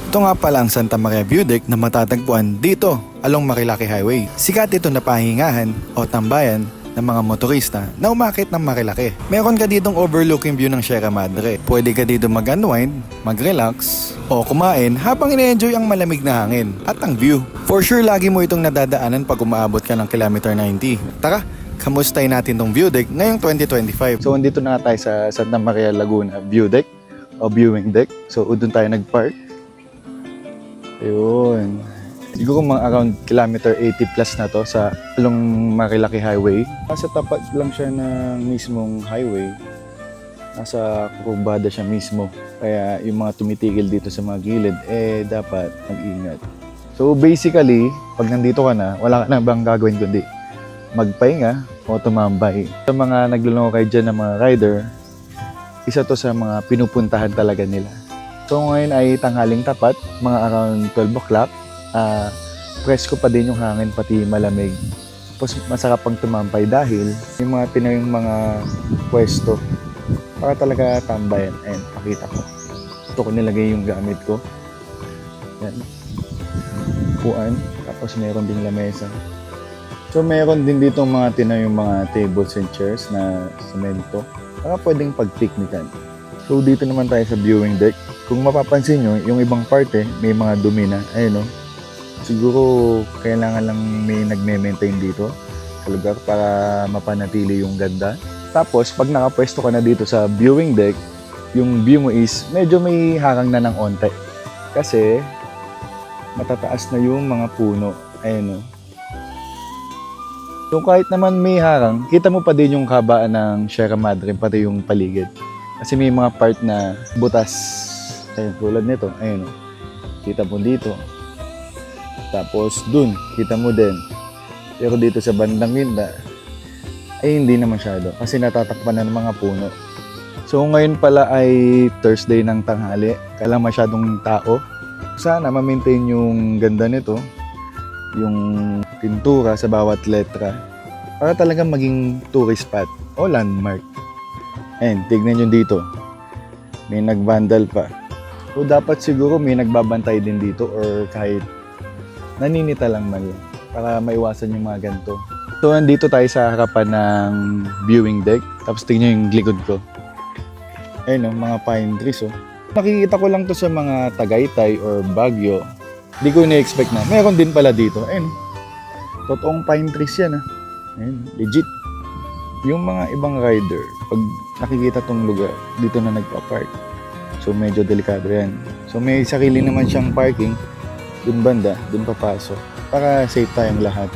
Ito nga pala ang Santa Maria View Deck na matatagpuan dito along Marilaki Highway. Sikat ito na pahingahan o tambayan ng mga motorista na umakit ng Marilaki. Meron ka ditong overlooking view ng Sierra Madre. Pwede ka dito mag-unwind, mag-relax, o kumain habang ine-enjoy ang malamig na hangin at ang view. For sure, lagi mo itong nadadaanan pag umaabot ka ng kilometer 90. Tara, kamustahin natin tong view deck ngayong 2025. So, andito na tayo sa Santa Maria Laguna View Deck o Viewing Deck. So, doon tayo nag-park. Ayun. Siguro mga around kilometer 80 plus na to sa along Marilaki Highway. Nasa tapat lang siya ng mismong highway. Nasa kurbada siya mismo. Kaya yung mga tumitigil dito sa mga gilid, dapat mag-ingat. So basically, pag nandito ka na, wala ka na bang gagawin kundi magpahinga o tumambay. Sa mga naglulungkay dyan ng mga rider, isa to sa mga pinupuntahan talaga nila. So ngayon ay tanghaling tapat, mga around 12 o'clock. Presko pa din yung hangin, pati malamig. Tapos masarap pang tumampay dahil yung mga tinayong mga pwesto para talaga tambayan. Ayan, pakita ko. Ito ko nilagay yung gamit ko. Yan. Upuan. Tapos meron ding lamesa. So meron din dito mga tinayong mga tables and chairs na semento para pwedeng pag-picnican. So dito naman tayo sa viewing deck. Kung mapapansin nyo, yung ibang parte may mga dumi na. Ayun o. Siguro kailangan lang may nagme-maintain dito sa lugar para mapanatili yung ganda. Tapos pag nakapwesto ka na dito sa viewing deck, yung view mo is medyo may harang na ng onte. Kasi matataas na yung mga puno. Ayun o. So kahit naman may harang, kita mo pa din yung kabaan ng Sierra Madre, pati yung paligid. Kasi may mga part na butas. Ayun, tulad nito. Ayun o. Kita mo dito. Tapos dun, kita mo din. Pero dito sa bandang ginda, ay hindi na masyado. Kasi natatakpan na ng mga puno. So ngayon pala ay Thursday ng tanghali. Kaya lang masyadong tao. Sana ma-maintain yung ganda nito. Yung pintura sa bawat letra. Para talagang maging tourist spot o landmark. Ayun, tignan nyo dito. May nag-vandal pa. So dapat siguro may nagbabantay din dito or kahit naninita lang man lang para maiwasan yung mga ganito. So nandito tayo sa harapan ng viewing deck. Tapos tingnan yung likod ko. Ayun o, mga pine trees o. Nakikita ko lang to sa mga Tagaytay or Baguio. Hindi ko na-expect na. Meron din pala dito. Ayun. Totoong pine trees yan. Ayun, legit. Yung mga ibang rider, pag nakikita tong lugar, dito na nagpa-park. So medyo delikado yan. So may sarili naman siyang parking. Dun banda, dun papasok. Para safe tayong lahat.